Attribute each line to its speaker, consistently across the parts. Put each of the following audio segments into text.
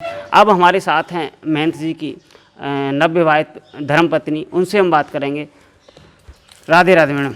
Speaker 1: अब हमारे साथ हैं महंत जी की नवविवाहित धर्मपत्नी, उनसे हम बात करेंगे। राधे राधे मैडम।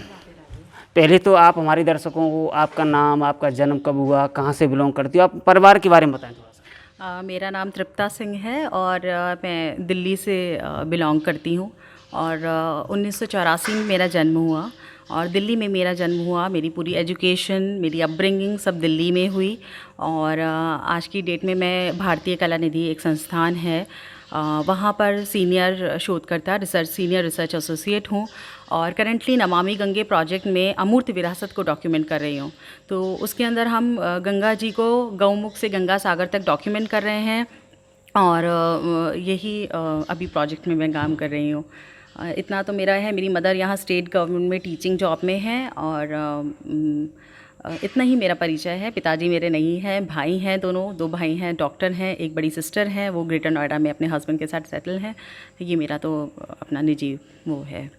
Speaker 1: पहले तो आप हमारे दर्शकों को आपका नाम, आपका जन्म कब हुआ, कहाँ से बिलोंग करती हो, आप परिवार के बारे में बताएं थोड़ा सा।
Speaker 2: मेरा नाम तृप्ता सिंह है और मैं दिल्ली से बिलोंग करती हूँ। और 1984 में मेरा जन्म हुआ और दिल्ली में मेरा जन्म हुआ। मेरी पूरी एजुकेशन, मेरी अपब्रिंगिंग सब दिल्ली में हुई। और आज की डेट में मैं भारतीय कला निधि एक संस्थान है, वहाँ पर सीनियर शोधकर्ता, सीनियर रिसर्च एसोसिएट हूँ। और करंटली नमामि गंगे प्रोजेक्ट में अमूर्त विरासत को डॉक्यूमेंट कर रही हूँ। तो उसके अंदर हम गंगा जी को गौमुख से गंगा सागर तक डॉक्यूमेंट कर रहे हैं। और यही अभी प्रोजेक्ट में मैं काम कर रही हूँ। इतना तो मेरा है। मेरी मदर यहाँ स्टेट गवर्नमेंट में टीचिंग जॉब में है। और इतना ही मेरा परिचय है। पिताजी मेरे नहीं हैं, भाई हैं, दो भाई हैं, डॉक्टर हैं, एक बड़ी सिस्टर है, वो ग्रेटर नोएडा में अपने हस्बैंड के साथ सेटल हैं। ये मेरा तो अपना निजी वो है।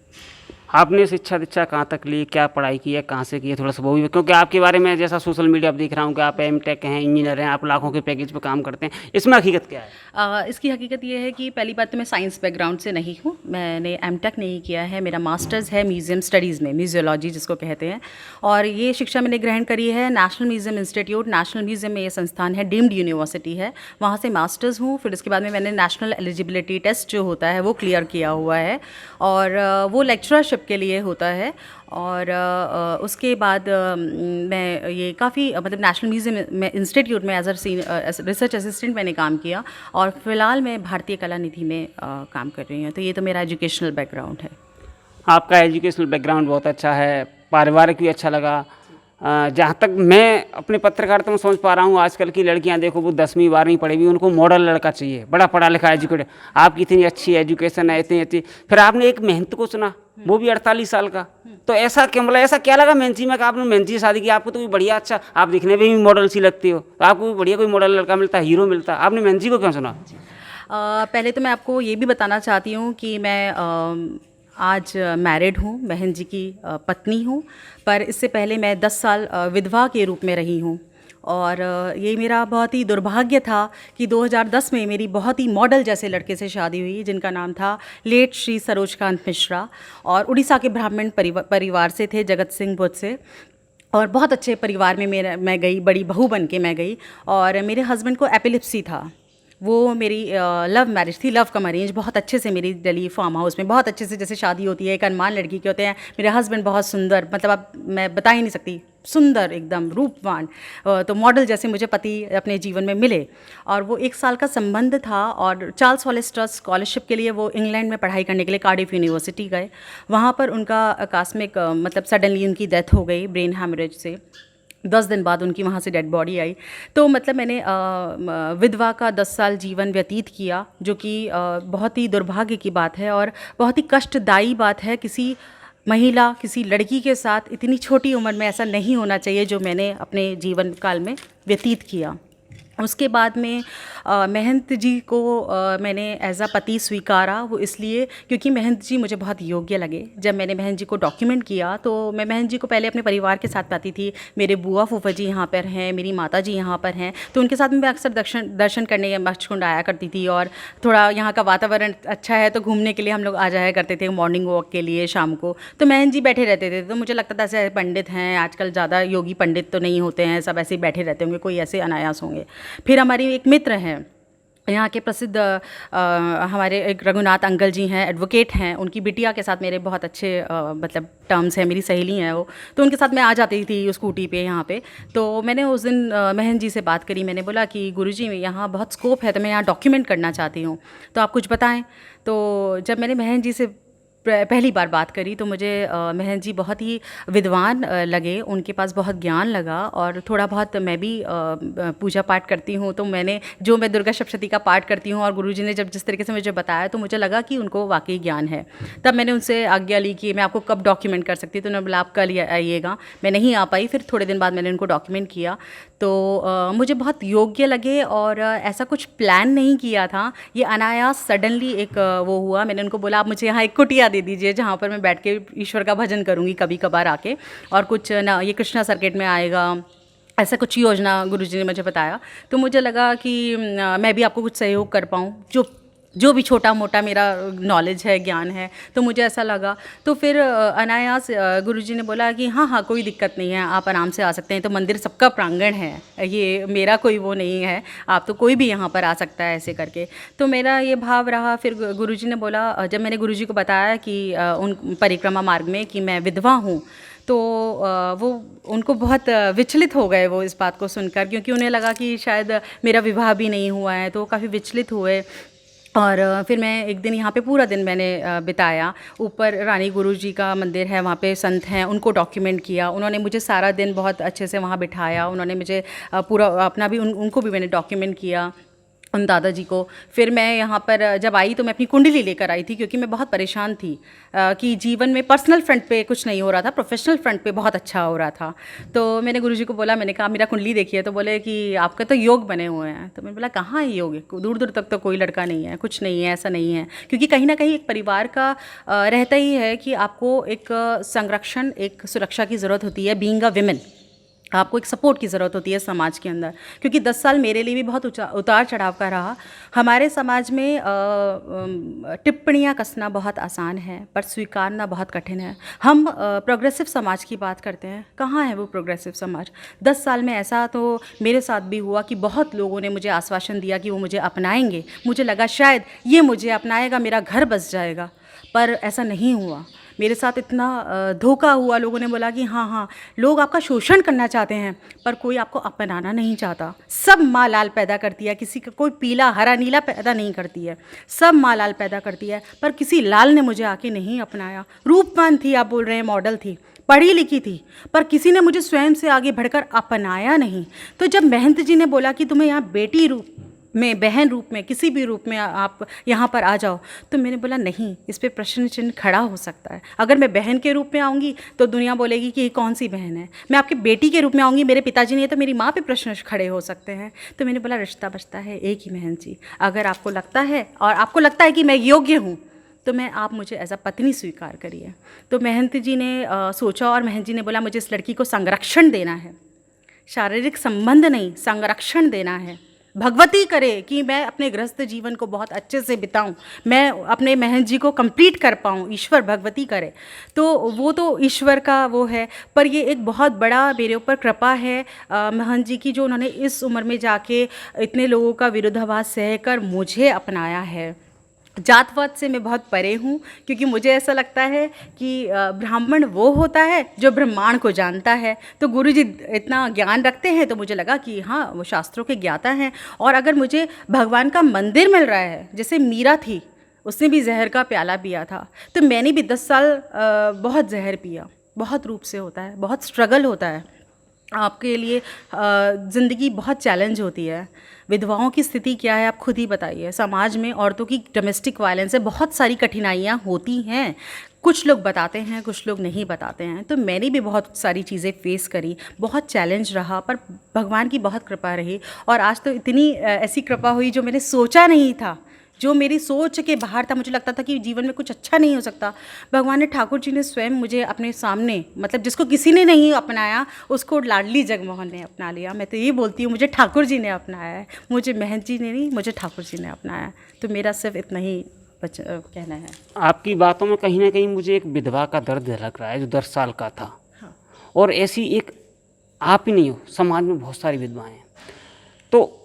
Speaker 1: आपने शिक्षा दीक्षा कहाँ तक ली, क्या पढ़ाई की है, कहाँ से की है, थोड़ा सा वो भी, क्योंकि आपके बारे में जैसा सोशल मीडिया पर देख रहा हूँ कि आप एमटेक हैं, इंजीनियर हैं, आप लाखों के पैकेज पे काम करते हैं, इसमें हकीकत क्या है?
Speaker 2: इसकी हकीकत ये है कि पहली बात तो मैं साइंस बैकग्राउंड से नहीं हूँ। मैंने एमटेक नहीं किया है। मेरा मास्टर्स है म्यूज़ियम स्टडीज़ में, म्यूजियोलॉजी जिसको कहते हैं। और ये शिक्षा मैंने ग्रहण करी है national museum institute, national museum में ये संस्थान है, डीम्ड यूनिवर्सिटी है, वहाँ से मास्टर्स हूँ। फिर उसके बाद में मैंने नेशनल एलिजिबिलिटी टेस्ट जो होता है वो क्लियर किया हुआ है और वो लेक्चरशिप के लिए होता है। और उसके बाद मैं ये काफ़ी मतलब नेशनल म्यूज़ियम में इंस्टीट्यूट में एज रिसर्च असिस्टेंट मैंने काम किया। और फ़िलहाल मैं भारतीय कला निधि में काम कर रही हूँ। तो ये तो मेरा एजुकेशनल बैकग्राउंड है।
Speaker 1: आपका एजुकेशनल बैकग्राउंड बहुत अच्छा है, पारिवारिक भी अच्छा लगा। जहाँ तक मैं अपने पत्रकारिता में समझ पा रहा हूँ, आजकल की लड़कियाँ देखो वो 10वीं 12वीं पढ़ी हुई, उनको मॉडल लड़का चाहिए, बड़ा पढ़ा लिखा एजुकेटेड। आपकी इतनी अच्छी एजुकेशन है, इतनी अच्छी, फिर आपने एक मेहनत को चुना, वो भी 48 साल का। तो ऐसा क्या, मतलब ऐसा क्या लगा मेहनती में कि आपने मेहनती से शादी की? आपको तो कोई बढ़िया, अच्छा आप दिखने में भी मॉडल सी लगती हो, तो आपको बढ़िया कोई मॉडल लड़का मिलता, हीरो मिलता, आपने मेहनती को क्यों चुना?
Speaker 2: पहले तो मैं आपको ये भी बताना चाहती हूँ कि मैं आज मैरिड हूँ, बहन जी की पत्नी हूँ। पर इससे पहले मैं 10 साल विधवा के रूप में रही हूँ। और ये मेरा बहुत ही दुर्भाग्य था कि 2010 में मेरी बहुत ही मॉडल जैसे लड़के से शादी हुई, जिनका नाम था लेट श्री सरोजकांत मिश्रा, और उड़ीसा के ब्राह्मण परिवार से थे, जगत सिंह बुद्ध से। और बहुत अच्छे परिवार में मैं गई, बड़ी बहू बन के मैं गई। और मेरे हस्बैंड को एपिलिप्सी था। वो मेरी लव मैरिज थी, लव कम अरेंज। बहुत अच्छे से मेरी दिल्ली फार्म हाउस में बहुत अच्छे से जैसे शादी होती है एक अनमान लड़की के होते हैं। मेरे हस्बैंड बहुत सुंदर, मतलब अब मैं बता ही नहीं सकती, सुंदर एकदम रूपवान। तो मॉडल जैसे मुझे पति अपने जीवन में मिले। और वो 1 साल का संबंध था। और चार्ल्स वॉलेस ट्रस्ट स्कॉलरशिप के लिए वो इंग्लैंड में पढ़ाई करने के लिए कार्डिफ यूनिवर्सिटी गए। वहाँ पर उनका आकस्मिक मतलब सडनली उनकी डेथ हो गई ब्रेन हैमरेज से। 10 दिन बाद उनकी वहाँ से डेड बॉडी आई। तो मतलब मैंने विधवा का 10 साल जीवन व्यतीत किया, जो कि बहुत ही दुर्भाग्य की बात है और बहुत ही कष्टदायी बात है। किसी महिला, किसी लड़की के साथ इतनी छोटी उम्र में ऐसा नहीं होना चाहिए जो मैंने अपने जीवन काल में व्यतीत किया। उसके बाद में महंत जी को मैंने एज अ पति स्वीकारा। वो इसलिए क्योंकि महंत जी मुझे बहुत योग्य लगे। जब मैंने महंत जी को डॉक्यूमेंट किया तो मैं महंत जी को पहले अपने परिवार के साथ पाती थी। मेरे बुआ फूफा जी यहाँ पर हैं, मेरी माता जी यहाँ पर हैं, तो उनके साथ मैं अक्सर दर्शन करने या मच्छकुंड आया करती थी। और थोड़ा यहाँ का वातावरण अच्छा है तो घूमने के लिए हम लोग आ जाया करते थे, मॉर्निंग वॉक के लिए शाम को। तो महंत जी बैठे रहते थे, तो मुझे लगता था ऐसे पंडित हैं, आजकल ज़्यादा योगी पंडित तो नहीं होते हैं, सब ऐसे ही बैठे रहते होंगे, कोई ऐसे अनायास होंगे। फिर हमारी एक मित्र हैं यहाँ के प्रसिद्ध, हमारे एक रघुनाथ अंकल जी हैं, एडवोकेट हैं, उनकी बिटिया के साथ मेरे बहुत अच्छे मतलब टर्म्स हैं, मेरी सहेली हैं वो। तो उनके साथ मैं आ जाती थी स्कूटी पे यहाँ पे। तो मैंने उस दिन महन जी से बात करी। मैंने बोला कि गुरुजी यहाँ बहुत स्कोप है, तो मैं यहाँ डॉक्यूमेंट करना चाहती हूँ, तो आप कुछ बताएं। तो जब मैंने महन जी से पहली बार बात करी तो मुझे महन जी बहुत ही विद्वान लगे, उनके पास बहुत ज्ञान लगा। और थोड़ा बहुत मैं भी पूजा पाठ करती हूँ, तो मैं दुर्गा सप्तशती का पाठ करती हूँ, और गुरुजी ने जब जिस तरीके से मुझे बताया तो मुझे लगा कि उनको वाकई ज्ञान है। तब मैंने उनसे आज्ञा ली कि मैं आपको कब डॉक्यूमेंट कर सकती हूँ। तो उन्होंने बोला आप कल आइएगा। मैं नहीं आ पाई, फिर थोड़े दिन बाद मैंने उनको डॉक्यूमेंट किया। तो मुझे बहुत योग्य लगे और ऐसा कुछ प्लान नहीं किया था, ये अनायास सडनली एक वो हुआ। मैंने उनको बोला आप मुझे यहाँ एक कुटिया दे दीजिए जहाँ पर मैं बैठ के ईश्वर का भजन करूँगी कभी कभार आके, और कुछ ना ये कृष्णा सर्किट में आएगा, ऐसा कुछ योजना गुरुजी ने मुझे बताया। तो मुझे लगा कि मैं भी आपको कुछ सहयोग कर पाऊँ, जो भी छोटा मोटा मेरा नॉलेज है, ज्ञान है, तो मुझे ऐसा लगा। तो फिर अनायास गुरुजी ने बोला कि हाँ हाँ कोई दिक्कत नहीं है, आप आराम से आ सकते हैं। तो मंदिर सबका प्रांगण है, ये मेरा कोई वो नहीं है, आप तो कोई भी यहाँ पर आ सकता है ऐसे करके। तो मेरा ये भाव रहा। फिर गुरुजी ने बोला, जब मैंने गुरुजी को बताया कि उन परिक्रमा मार्ग में कि मैं विधवा हूँ, तो वो उनको बहुत विचलित हो गए वो इस बात को सुनकर, क्योंकि उन्हें लगा कि शायद मेरा विवाह भी नहीं हुआ है, तो वो काफ़ी विचलित हुए। और फिर मैं एक दिन यहाँ पे पूरा दिन मैंने बिताया। ऊपर रानी गुरुजी का मंदिर है, वहाँ पे संत हैं, उनको डॉक्यूमेंट किया। उन्होंने मुझे सारा दिन बहुत अच्छे से वहाँ बिठाया। उन्होंने मुझे पूरा अपना भी उनको भी मैंने डॉक्यूमेंट किया, उन दादाजी को। फिर मैं यहाँ पर जब आई तो मैं अपनी कुंडली लेकर आई थी, क्योंकि मैं बहुत परेशान थी कि जीवन में पर्सनल फ्रंट पे कुछ नहीं हो रहा था, प्रोफेशनल फ्रंट पे बहुत अच्छा हो रहा था। तो मैंने गुरुजी को बोला, मैंने कहा मेरा कुंडली देखिए। तो बोले कि आपका तो योग बने हुए हैं। तो मैंने बोला कहाँ है योग, दूर दूर तक तो कोई लड़का नहीं है, कुछ नहीं है, ऐसा नहीं है। क्योंकि कहीं ना कहीं एक परिवार का रहता ही है कि आपको एक संरक्षण, एक सुरक्षा की ज़रूरत होती है। बीइंग अ विमेन, आपको एक सपोर्ट की ज़रूरत होती है समाज के अंदर। क्योंकि 10 साल मेरे लिए भी बहुत उतार चढ़ाव का रहा। हमारे समाज में टिप्पणियाँ कसना बहुत आसान है, पर स्वीकारना बहुत कठिन है। हम प्रोग्रेसिव समाज की बात करते हैं, कहाँ है वो प्रोग्रेसिव समाज? 10 साल में ऐसा तो मेरे साथ भी हुआ कि बहुत लोगों ने मुझे आश्वासन दिया कि वो मुझे अपनाएंगे। मुझे लगा शायद ये मुझे अपनाएगा, मेरा घर बस जाएगा, पर ऐसा नहीं हुआ। मेरे साथ इतना धोखा हुआ। लोगों ने बोला कि हाँ हाँ, लोग आपका शोषण करना चाहते हैं, पर कोई आपको अपनाना नहीं चाहता। सब माँ लाल पैदा करती है, किसी का कोई पीला हरा नीला पैदा नहीं करती है, सब माँ लाल पैदा करती है। पर किसी लाल ने मुझे आके नहीं अपनाया। रूपवान थी, आप बोल रहे हैं, मॉडल थी, पढ़ी लिखी थी, पर किसी ने मुझे स्वयं से आगे बढ़कर अपनाया नहीं। तो जब महंत जी ने बोला कि तुम्हें यहाँ बेटी रूप में, बहन रूप में, किसी भी रूप में आप यहाँ पर आ जाओ, तो मैंने बोला नहीं, इस पे प्रश्न चिन्ह खड़ा हो सकता है। अगर मैं बहन के रूप में आऊँगी तो दुनिया बोलेगी कि ये कौन सी बहन है। मैं आपकी बेटी के रूप में आऊँगी, मेरे पिताजी नहीं है, तो मेरी माँ पे प्रश्न खड़े हो सकते हैं। तो मैंने बोला रिश्ता बचता है एक ही महंत जी। अगर आपको लगता है और आपको लगता है कि मैं योग्य हूँ, तो मैं आप मुझे एज अ पत्नी स्वीकार करिए। तो महंत जी ने सोचा, और महंत जी ने बोला मुझे इस लड़की को संरक्षण देना है, शारीरिक संबंध नहीं, संरक्षण देना है। भगवती करे कि मैं अपने गृहस्थ जीवन को बहुत अच्छे से बिताऊं, मैं अपने महंत जी को कंप्लीट कर पाऊं, ईश्वर भगवती करे। तो वो तो ईश्वर का वो है, पर ये एक बहुत बड़ा मेरे ऊपर कृपा है महंत जी की, जो उन्होंने इस उम्र में जाके इतने लोगों का विरोधाभास सहकर मुझे अपनाया है। जातवाद से मैं बहुत परे हूँ, क्योंकि मुझे ऐसा लगता है कि ब्राह्मण वो होता है जो ब्रह्मांड को जानता है। तो गुरुजी इतना ज्ञान रखते हैं, तो मुझे लगा कि हाँ, वो शास्त्रों के ज्ञाता हैं। और अगर मुझे भगवान का मंदिर मिल रहा है, जैसे मीरा थी, उसने भी जहर का प्याला पिया था, तो मैंने भी 10 साल बहुत जहर पिया। बहुत रूप से होता है, बहुत स्ट्रगल होता है आपके लिए। ज़िंदगी बहुत चैलेंज होती है। विधवाओं की स्थिति क्या है आप खुद ही बताइए। समाज में औरतों की डोमेस्टिक वायलेंस से बहुत सारी कठिनाइयाँ होती हैं। कुछ लोग बताते हैं, कुछ लोग नहीं बताते हैं। तो मैंने भी बहुत सारी चीज़ें फेस करी, बहुत चैलेंज रहा, पर भगवान की बहुत कृपा रही। और आज तो इतनी ऐसी कृपा हुई जो मैंने सोचा नहीं था, जो मेरी सोच के बाहर था। मुझे लगता था कि जीवन में कुछ अच्छा नहीं हो सकता। भगवान ने, ठाकुर जी ने स्वयं मुझे अपने सामने, मतलब जिसको किसी ने नहीं अपनाया, उसको लाडली जगमोहन ने अपना लिया। मैं तो ये बोलती हूँ, मुझे ठाकुर जी ने अपनाया है, मुझे महंत जी ने नहीं, मुझे ठाकुर जी ने अपनाया। तो मेरा सिर्फ इतना ही कहना है।
Speaker 1: आपकी बातों में कहीं ना कहीं मुझे एक विधवा का दर्द झलक रहा है, जो 10 साल का था।
Speaker 2: हाँ।
Speaker 1: और ऐसी एक आप ही नहीं हो, समाज में बहुत सारी विधवाएं हैं। तो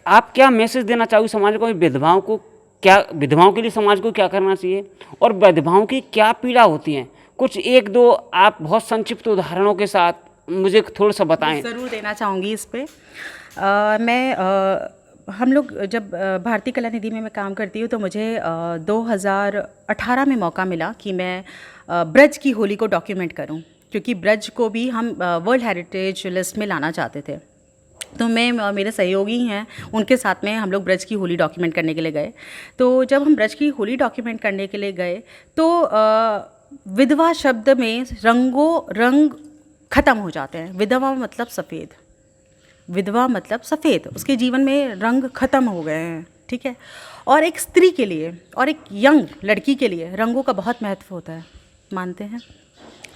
Speaker 1: आप क्या मैसेज देना चाहोगे समाज को? विधवाओं को क्या, विधवाओं के लिए समाज को क्या करना चाहिए, और विधवाओं की क्या पीड़ा होती है? कुछ एक दो आप बहुत संक्षिप्त उदाहरणों के साथ मुझे थोड़ा सा बताएं।
Speaker 2: ज़रूर देना चाहूँगी इस पर। हम लोग जब भारतीय कला निधि में मैं काम करती हूँ, तो मुझे 2018 में मौका मिला कि मैं ब्रज की होली को डॉक्यूमेंट करूँ, क्योंकि ब्रज को भी हम वर्ल्ड हेरिटेज लिस्ट में लाना चाहते थे। तो मैं और मेरे सहयोगी हैं, उनके साथ में हम लोग ब्रज की होली डॉक्यूमेंट करने के लिए गए। तो जब हम ब्रज की होली डॉक्यूमेंट करने के लिए गए, तो विधवा शब्द में रंग ख़त्म हो जाते हैं। विधवा मतलब सफ़ेद, विधवा मतलब सफ़ेद, उसके जीवन में रंग ख़त्म हो गए हैं, ठीक है। और एक स्त्री के लिए और एक यंग लड़की के लिए रंगों का बहुत महत्व होता है, मानते हैं?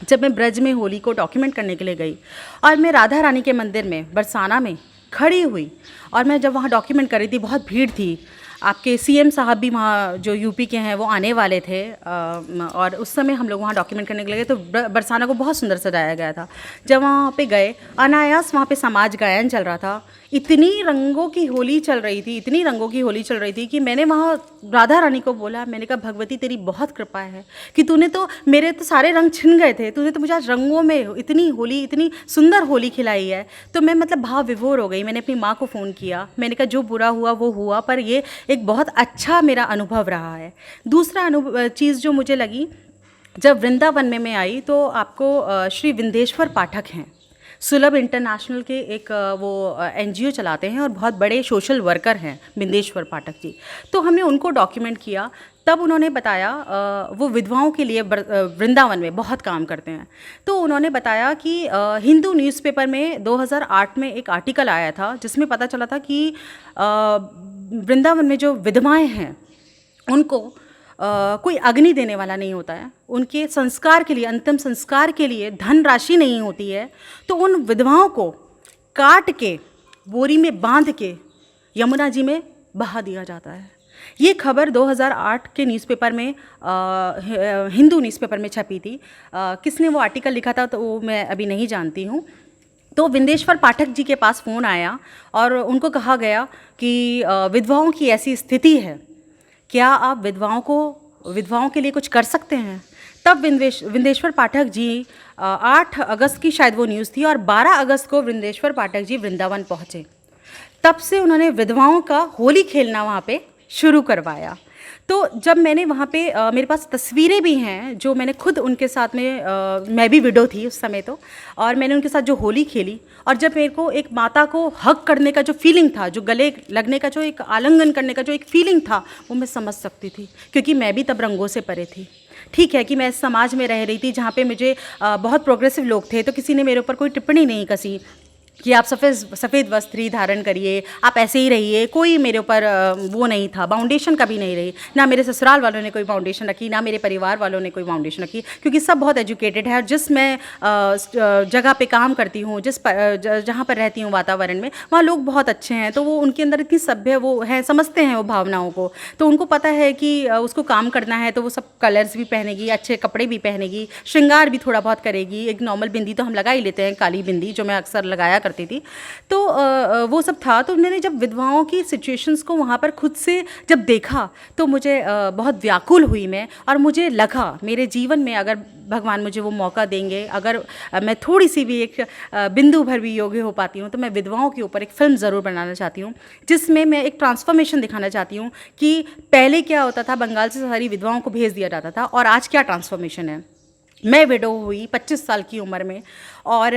Speaker 2: जब मैं ब्रज में होली को डॉक्यूमेंट करने के लिए गई और मैं राधा रानी के मंदिर में बरसाना में खड़ी हुई, और मैं जब वहाँ डॉक्यूमेंट कर रही थी, बहुत भीड़ थी, आपके सीएम साहब भी वहाँ जो यूपी के हैं वो आने वाले थे, और उस समय हम लोग वहाँ डॉक्यूमेंट करने के लिए गए, तो बरसाना को बहुत सुंदर सजाया गया था। जब वहाँ पे गए, अनायास वहाँ पे समाज गायन चल रहा था, इतनी रंगों की होली चल रही थी, इतनी रंगों की होली चल रही थी कि मैंने वहाँ राधा रानी को बोला, मैंने कहा भगवती तेरी बहुत कृपा है कि तूने तो मेरे तो सारे रंग छिन गए थे, तूने तो मुझे आज रंगों में इतनी होली, इतनी सुंदर होली खिलाई है। तो मैं मतलब भाव विभोर हो गई। मैंने अपनी माँ को फ़ोन किया, मैंने कहा जो बुरा हुआ वो हुआ, पर ये एक बहुत अच्छा मेरा अनुभव रहा है। दूसरा चीज़ जो मुझे लगी, जब वृंदावन में मैं आई तो आपको श्री विंदेश्वर पाठक हैं, सुलभ इंटरनेशनल के एक वो एनजीओ चलाते हैं और बहुत बड़े सोशल वर्कर हैं विंदेश्वर पाठक जी। तो हमने उनको डॉक्यूमेंट किया, तब उन्होंने बताया, वो विधवाओं के लिए वृंदावन में बहुत काम करते हैं। तो उन्होंने बताया कि हिंदू न्यूज़पेपर में 2008 में एक आर्टिकल आया था जिसमें पता चला था कि वृंदावन में जो विधवाएं हैं उनको कोई अग्नि देने वाला नहीं होता है, उनके संस्कार के लिए, अंतिम संस्कार के लिए धन राशि नहीं होती है, तो उन विधवाओं को काट के बोरी में बांध के यमुना जी में बहा दिया जाता है। ये खबर 2008 के न्यूज़पेपर में, हिंदू न्यूज़पेपर में छपी थी। किसने वो आर्टिकल लिखा था तो वो मैं अभी नहीं जानती हूँ। तो विंदेश्वर पाठक जी के पास फ़ोन आया और उनको कहा गया कि विधवाओं की ऐसी स्थिति है, क्या आप विधवाओं के लिए कुछ कर सकते हैं? तब विंदेश्वर पाठक जी 8 अगस्त की शायद वो न्यूज़ थी, और 12 अगस्त को विंदेश्वर पाठक जी वृंदावन पहुँचे। तब से उन्होंने विधवाओं का होली खेलना वहाँ पे शुरू करवाया। तो जब मैंने वहाँ पे मेरे पास तस्वीरें भी हैं जो मैंने खुद उनके साथ में, मैं भी विडो थी उस समय तो, और मैंने उनके साथ जो होली खेली, और जब मेरे को एक माता को हग करने का जो फीलिंग था, जो गले लगने का जो एक आलिंगन करने का जो एक फीलिंग था, वो मैं समझ सकती थी, क्योंकि मैं भी तब रंगों से परे थी। ठीक है कि मैं इस समाज में रह रही थी जहाँ पे मुझे बहुत प्रोग्रेसिव लोग थे, तो किसी ने मेरे ऊपर कोई टिप्पणी नहीं कसी कि आप सफ़ेद वस्त्र ही धारण करिए, आप ऐसे ही रहिए। कोई मेरे ऊपर वो नहीं था, बाउंडेशन कभी नहीं रही, ना मेरे ससुराल वालों ने कोई बाउंडेशन रखी, ना मेरे परिवार वालों ने कोई बाउंडेशन रखी, क्योंकि सब बहुत एजुकेटेड है। और जिस मैं जगह पे काम करती हूँ, जहाँ पर रहती हूँ वातावरण में, वहाँ लोग बहुत अच्छे हैं, तो वो उनके अंदर इतनी सभ्य वो है, समझते हैं वो भावनाओं को, तो उनको पता है कि उसको काम करना है तो वो सब कलर्स भी पहनेगी, अच्छे कपड़े भी पहनेगी, श्रृंगार भी थोड़ा बहुत करेगी। एक नॉर्मल बिंदी तो हम लगा ही लेते हैं, काली बिंदी जो मैं अक्सर लगाया करती थी, तो वो सब था। तो मैंने जब विधवाओं की सिचुएशंस को वहाँ पर खुद से जब देखा तो मुझे बहुत व्याकुल हुई मैं, और मुझे लगा मेरे जीवन में अगर भगवान मुझे वो मौका देंगे, अगर मैं थोड़ी सी भी एक बिंदु भर भी योग्य हो पाती हूँ, तो मैं विधवाओं के ऊपर एक फ़िल्म ज़रूर बनाना चाहती हूँ, जिसमें मैं एक ट्रांसफॉर्मेशन दिखाना चाहती हूँ कि पहले क्या होता था, बंगाल से सारी विधवाओं को भेज दिया जाता था, और आज क्या ट्रांसफॉर्मेशन है। मैं विडो हुई 25 साल की उम्र में, और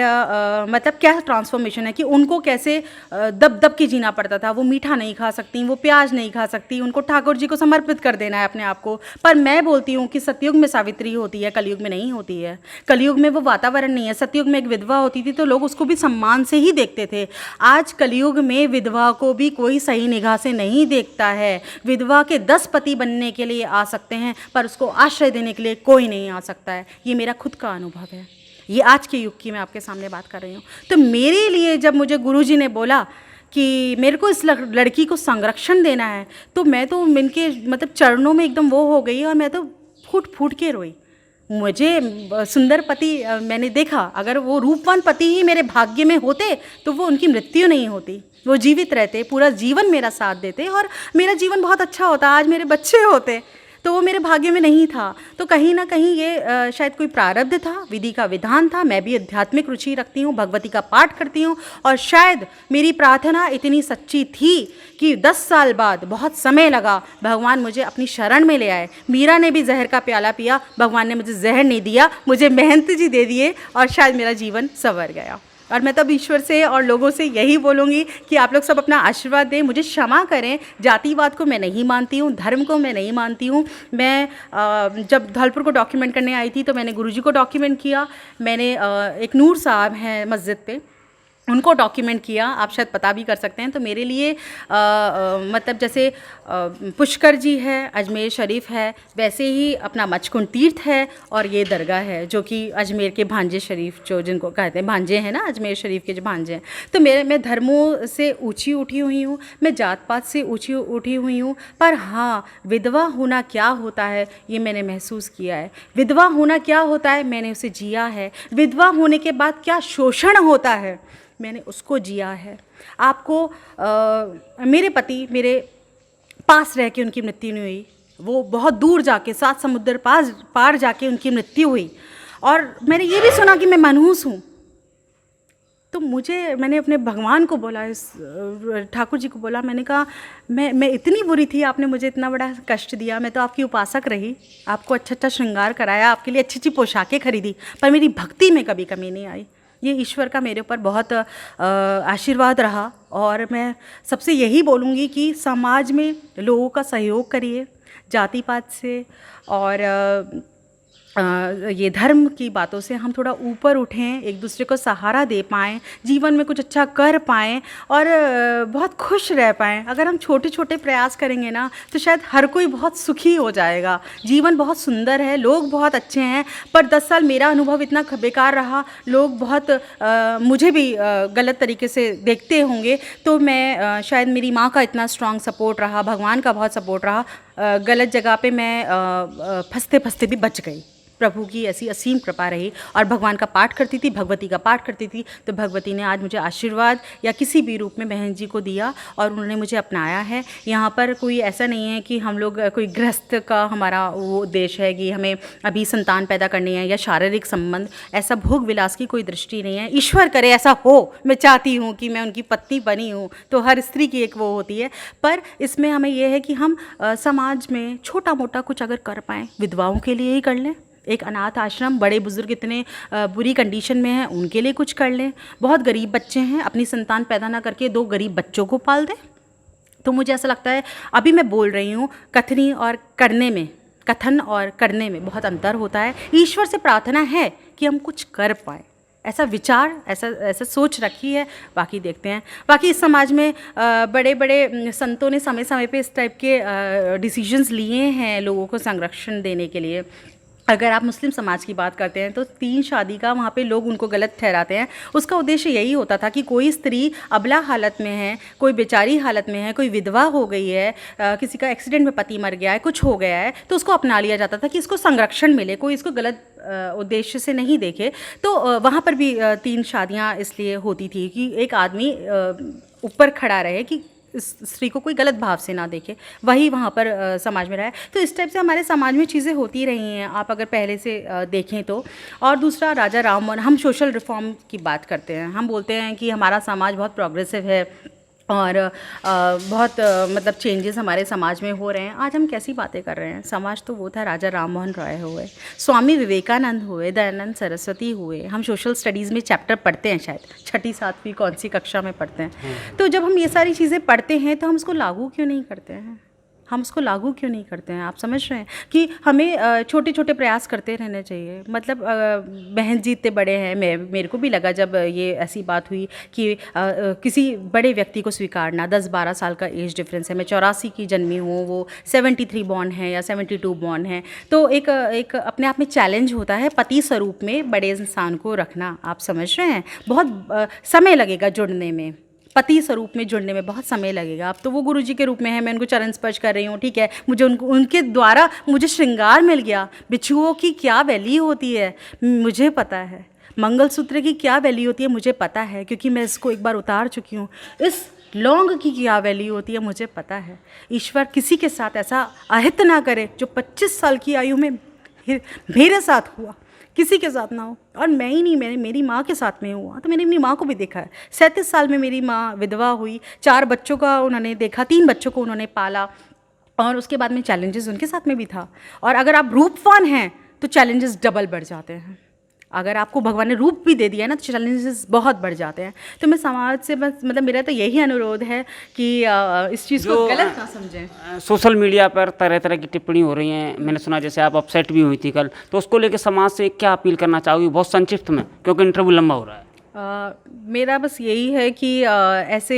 Speaker 2: मतलब क्या ट्रांसफॉर्मेशन है कि उनको कैसे दब दब के जीना पड़ता था। वो मीठा नहीं खा सकती, वो प्याज नहीं खा सकती, उनको ठाकुर जी को समर्पित कर देना है अपने आप को। पर मैं बोलती हूँ कि सतयुग में सावित्री होती है, कलयुग में नहीं होती है। कलयुग में वो वातावरण नहीं है। सतयुग में एक विधवा होती थी तो लोग उसको भी सम्मान से ही देखते थे। आज कलयुग में विधवा को भी कोई सही निगाह से नहीं देखता है। विधवा के 10 पति बनने के लिए आ सकते हैं, पर उसको आश्रय देने के लिए कोई नहीं आ सकता है। ये मेरा खुद का अनुभव है, ये आज के युग की मैं आपके सामने बात कर रही हूँ। तो मेरे लिए जब मुझे गुरुजी ने बोला कि मेरे को इस लड़की को संरक्षण देना है, तो मैं तो इनके मतलब चरणों में एकदम वो हो गई, और मैं तो फूट फूट के रोई। मुझे सुंदर पति मैंने देखा, अगर वो रूपवान पति ही मेरे भाग्य में होते तो वो उनकी मृत्यु नहीं होती, वो जीवित रहते, पूरा जीवन मेरा साथ देते, और मेरा जीवन बहुत अच्छा होता, आज मेरे बच्चे होते। तो वो मेरे भाग्य में नहीं था। तो कहीं ना कहीं ये शायद कोई प्रारब्ध था, विधि का विधान था। मैं भी आध्यात्मिक रुचि रखती हूँ, भगवती का पाठ करती हूँ, और शायद मेरी प्रार्थना इतनी सच्ची थी कि 10 साल बाद, बहुत समय लगा, भगवान मुझे अपनी शरण में ले आए। मीरा ने भी जहर का प्याला पिया, भगवान ने मुझे जहर नहीं दिया, मुझे महंत जी दे दिए, और शायद मेरा जीवन संवर गया। और मैं तब ईश्वर से और लोगों से यही बोलूँगी कि आप लोग सब अपना आशीर्वाद दें, मुझे क्षमा करें। जातिवाद को मैं नहीं मानती हूँ, धर्म को मैं नहीं मानती हूँ। मैं जब धौलपुर को डॉक्यूमेंट करने आई थी तो मैंने गुरुजी को डॉक्यूमेंट किया। मैंने एक नूर साहब हैं मस्जिद पे, उनको डॉक्यूमेंट किया। आप शायद पता भी कर सकते हैं। तो मेरे लिए मतलब जैसे पुष्कर जी है, अजमेर शरीफ है, वैसे ही अपना मचकुंड तीर्थ है और ये दरगाह है जो कि अजमेर के भांजे शरीफ जो जिनको कहते हैं भांजे हैं ना, अजमेर शरीफ के जो भांजे हैं। तो मैं धर्मों से ऊंची उठी हुई हूँ, मैं जात पात से ऊंची उठी हुई हूँ, पर हाँ, विधवा होना क्या होता है ये मैंने महसूस किया है। विधवा होना क्या होता है मैंने उसे जिया है। विधवा होने के बाद क्या शोषण होता है मैंने उसको जिया है। आपको मेरे पति मेरे पास रह के उनकी मृत्यु नहीं हुई, वो बहुत दूर जाके 7 समुद्र पार जाके उनकी मृत्यु हुई। और मैंने ये भी सुना कि मैं मनहूस हूँ। तो मैंने अपने भगवान को बोला, इस ठाकुर जी को बोला, मैंने कहा मैं इतनी बुरी थी, आपने मुझे इतना बड़ा कष्ट दिया, मैं तो आपकी उपासक रही, आपको अच्छा अच्छा श्रृंगार कराया, आपके लिए अच्छी अच्छी पोशाकें खरीदी, पर मेरी भक्ति में कभी कमी नहीं आई। ये ईश्वर का मेरे ऊपर बहुत आशीर्वाद रहा। और मैं सबसे यही बोलूँगी कि समाज में लोगों का सहयोग करिए, जाति पात से और ये धर्म की बातों से हम थोड़ा ऊपर उठें, एक दूसरे को सहारा दे पाएँ, जीवन में कुछ अच्छा कर पाएँ और बहुत खुश रह पाएँ। अगर हम छोटे छोटे प्रयास करेंगे ना तो शायद हर कोई बहुत सुखी हो जाएगा। जीवन बहुत सुंदर है, लोग बहुत अच्छे हैं, पर 10 साल मेरा अनुभव इतना बेकार रहा, लोग बहुत मुझे भी गलत तरीके से देखते होंगे। तो मैं शायद मेरी माँ का इतना स्ट्रॉन्ग सपोर्ट रहा, भगवान का बहुत सपोर्ट रहा, गलत जगह पे मैं फंसते फंसते भी बच गई। प्रभु की ऐसी असीम कृपा रही। और भगवान का पाठ करती थी, भगवती का पाठ करती थी, तो भगवती ने आज मुझे आशीर्वाद या किसी भी रूप में बहन जी को दिया और उन्होंने मुझे अपनाया है। यहाँ पर कोई ऐसा नहीं है कि हम लोग कोई गृहस्थ का हमारा वो उद्देश्य है कि हमें अभी संतान पैदा करनी है या शारीरिक संबंध, ऐसा भोग विलास की कोई दृष्टि नहीं है। ईश्वर करे ऐसा हो, मैं चाहती हूँ कि मैं उनकी पत्नी बनी हूँ, तो हर स्त्री की एक वो होती है। पर इसमें हमें यह है कि हम समाज में छोटा मोटा कुछ अगर कर पाएँ, विधवाओं के लिए ही कर लें, एक अनाथ आश्रम, बड़े बुजुर्ग इतने बुरी कंडीशन में हैं उनके लिए कुछ कर लें, बहुत गरीब बच्चे हैं, अपनी संतान पैदा ना करके 2 गरीब बच्चों को पाल दें। तो मुझे ऐसा लगता है, अभी मैं बोल रही हूँ, कथनी और करने में, कथन और करने में बहुत अंतर होता है। ईश्वर से प्रार्थना है कि हम कुछ कर पाएँ, ऐसा विचार, ऐसा सोच रखी है। बाकी देखते हैं। बाकी इस समाज में बड़े बड़े संतों ने समय समय पे इस टाइप के डिसीजंस लिए हैं लोगों को संरक्षण देने के लिए। अगर आप मुस्लिम समाज की बात करते हैं तो 3 शादी का वहाँ पे लोग उनको गलत ठहराते हैं। उसका उद्देश्य यही होता था कि कोई स्त्री अबला हालत में है, कोई बेचारी हालत में है, कोई विधवा हो गई है, किसी का एक्सीडेंट में पति मर गया है, कुछ हो गया है, तो उसको अपना लिया जाता था कि इसको संरक्षण मिले, कोई इसको गलत उद्देश्य से नहीं देखे। तो वहाँ पर भी 3 शादियाँ इसलिए होती थी कि एक आदमी ऊपर खड़ा रहे कि इस स्त्री को कोई गलत भाव से ना देखे, वही वहाँ पर समाज में रहा है। तो इस टाइप से हमारे समाज में चीज़ें होती रही हैं, आप अगर पहले से देखें तो। और दूसरा, राजा राम मोहन, हम सोशल रिफॉर्म की बात करते हैं, हम बोलते हैं कि हमारा समाज बहुत प्रोग्रेसिव है और बहुत मतलब चेंजेस हमारे समाज में हो रहे हैं। आज हम कैसी बातें कर रहे हैं? समाज तो वो था, राजा राम मोहन रॉय हुए, स्वामी विवेकानंद हुए, दयानंद सरस्वती हुए। हम सोशल स्टडीज़ में चैप्टर पढ़ते हैं, शायद 6ठी 7वीं कौन सी कक्षा में पढ़ते हैं। तो जब हम ये सारी चीज़ें पढ़ते हैं तो हम उसको लागू क्यों नहीं करते हैं? हम उसको लागू क्यों नहीं करते हैं? आप समझ रहे हैं कि हमें छोटे छोटे प्रयास करते रहने चाहिए। मतलब बहन जी इतने बड़े हैं, मेरे को भी लगा जब ये ऐसी बात हुई कि किसी बड़े व्यक्ति को स्वीकारना, 10-12 साल का एज डिफरेंस है, मैं 84 की जन्मी हूँ, वो 73 बॉर्न है या 72 बॉर्न है, तो एक अपने आप में चैलेंज होता है पति स्वरूप में बड़े इंसान को रखना। आप समझ रहे हैं, बहुत समय लगेगा जुड़ने में, पति स्वरूप में जुड़ने में बहुत समय लगेगा। अब तो वो गुरुजी के रूप में है, मैं उनको चरण स्पर्श कर रही हूँ, ठीक है, मुझे उनके द्वारा मुझे श्रृंगार मिल गया। बिच्छुओं की क्या वैल्यू होती है मुझे पता है, मंगलसूत्र की क्या वैल्यू होती है मुझे पता है, क्योंकि मैं इसको एक बार उतार चुकी हूँ। इस लौंग की क्या वैल्यू होती है मुझे पता है। ईश्वर किसी के साथ ऐसा अहित ना करे जो 25 साल की आयु में मेरे साथ हुआ, किसी के साथ ना हो। और मैं ही नहीं, मेरी माँ के साथ में हुआ, तो मैंने अपनी माँ को भी देखा है। 37 साल में मेरी माँ विधवा हुई, 4 बच्चों का उन्होंने देखा, 3 बच्चों को उन्होंने पाला, और उसके बाद में चैलेंजेस उनके साथ में भी था। और अगर आप रूपवान हैं तो चैलेंजेस डबल बढ़ जाते हैं। अगर आपको भगवान ने रूप भी दे दिया ना तो चैलेंजेस बहुत बढ़ जाते हैं। तो मैं समाज से बस मतलब मेरा तो यही अनुरोध है कि इस चीज़ को गलत ना समझें।
Speaker 1: सोशल मीडिया पर तरह तरह की टिप्पणी हो रही हैं, मैंने सुना जैसे आप अपसेट भी हुई थी कल, तो उसको लेकर समाज से क्या अपील करना चाहोगी, बहुत संक्षिप्त में, क्योंकि इंटरव्यू लंबा हो रहा है।
Speaker 2: मेरा बस यही है कि ऐसे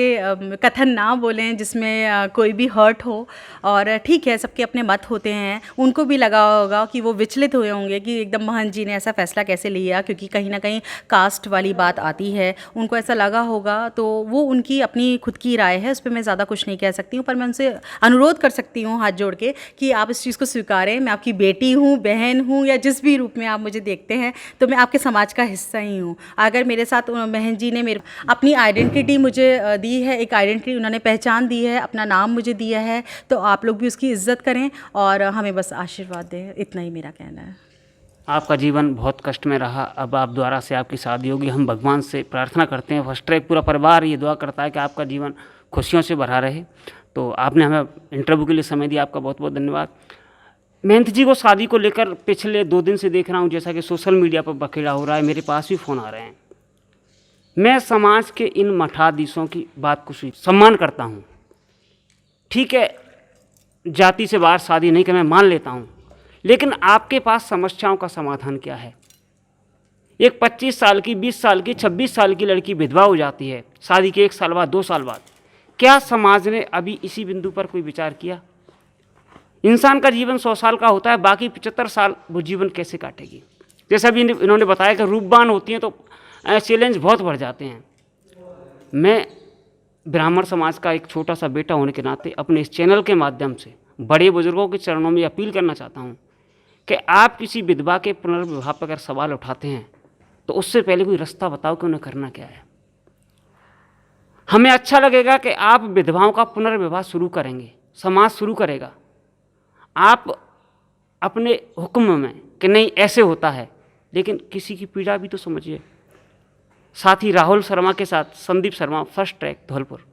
Speaker 2: कथन ना बोलें जिसमें कोई भी हर्ट हो। और ठीक है, सबके अपने मत होते हैं, उनको भी लगा होगा कि वो विचलित हुए होंगे कि एकदम महंत जी ने ऐसा फैसला कैसे लिया, क्योंकि कहीं ना कहीं कास्ट वाली बात आती है, उनको ऐसा लगा होगा। तो वो उनकी अपनी खुद की राय है, उस पर मैं ज़्यादा कुछ नहीं कह सकती हूँ। पर मैं उनसे अनुरोध कर सकती हूँ हाथ जोड़ के कि आप इस चीज़ को स्वीकारें। मैं आपकी बेटी हूँ, बहन हूँ, या जिस भी रूप में आप मुझे देखते हैं, तो मैं आपके समाज का हिस्सा ही हूँ। अगर मेरे साथ बहन जी ने मेरे अपनी आइडेंटिटी मुझे दी है, एक आइडेंटिटी उन्होंने पहचान दी है, अपना नाम मुझे दिया है, तो आप लोग भी उसकी इज्जत करें और हमें बस आशीर्वाद दें। इतना ही मेरा कहना है।
Speaker 1: आपका जीवन बहुत कष्ट में रहा, अब आप द्वारा से आपकी शादी होगी। हम भगवान से प्रार्थना करते हैं, फर्स्ट ट्रैक पूरा परिवार ये दुआ करता है कि आपका जीवन खुशियों से भरा रहे। तो आपने हमें इंटरव्यू के लिए समय दिया, आपका बहुत बहुत धन्यवाद। महंत जी को शादी को लेकर पिछले 2 दिन से देख रहा हूँ, जैसा कि सोशल मीडिया पर बखेड़ा हो रहा है, मेरे पास भी फ़ोन आ रहे हैं। मैं समाज के इन मठाधीशों की बात को सम्मान करता हूँ। ठीक है, जाति से बाहर शादी नहीं कर, मैं मान लेता हूँ, लेकिन आपके पास समस्याओं का समाधान क्या है? एक 25 साल की, 20 साल की, 26 साल की लड़की विधवा हो जाती है शादी के 1 साल बाद, 2 साल बाद। क्या समाज ने अभी इसी बिंदु पर कोई विचार किया? इंसान का जीवन 100 साल का होता है, बाकी 75 साल वो जीवन कैसे काटेगी? जैसा भी इन्होंने बताया कि रूपवान होती हैं तो चैलेंज बहुत बढ़ जाते हैं। मैं ब्राह्मण समाज का एक छोटा सा बेटा होने के नाते अपने इस चैनल के माध्यम से बड़े बुजुर्गों के चरणों में अपील करना चाहता हूँ कि आप किसी विधवा के पुनर्विवाह पर अगर सवाल उठाते हैं तो उससे पहले कोई रास्ता बताओ कि उन्हें करना क्या है। हमें अच्छा लगेगा कि आप विधवाओं का पुनर्विवाह शुरू करेंगे, समाज शुरू करेगा। आप अपने हुक्म में कि नहीं ऐसे होता है, लेकिन किसी की पीड़ा भी तो समझिए। साथी राहुल शर्मा के साथ संदीप शर्मा, फर्स्ट ट्रैक, धौलपुर।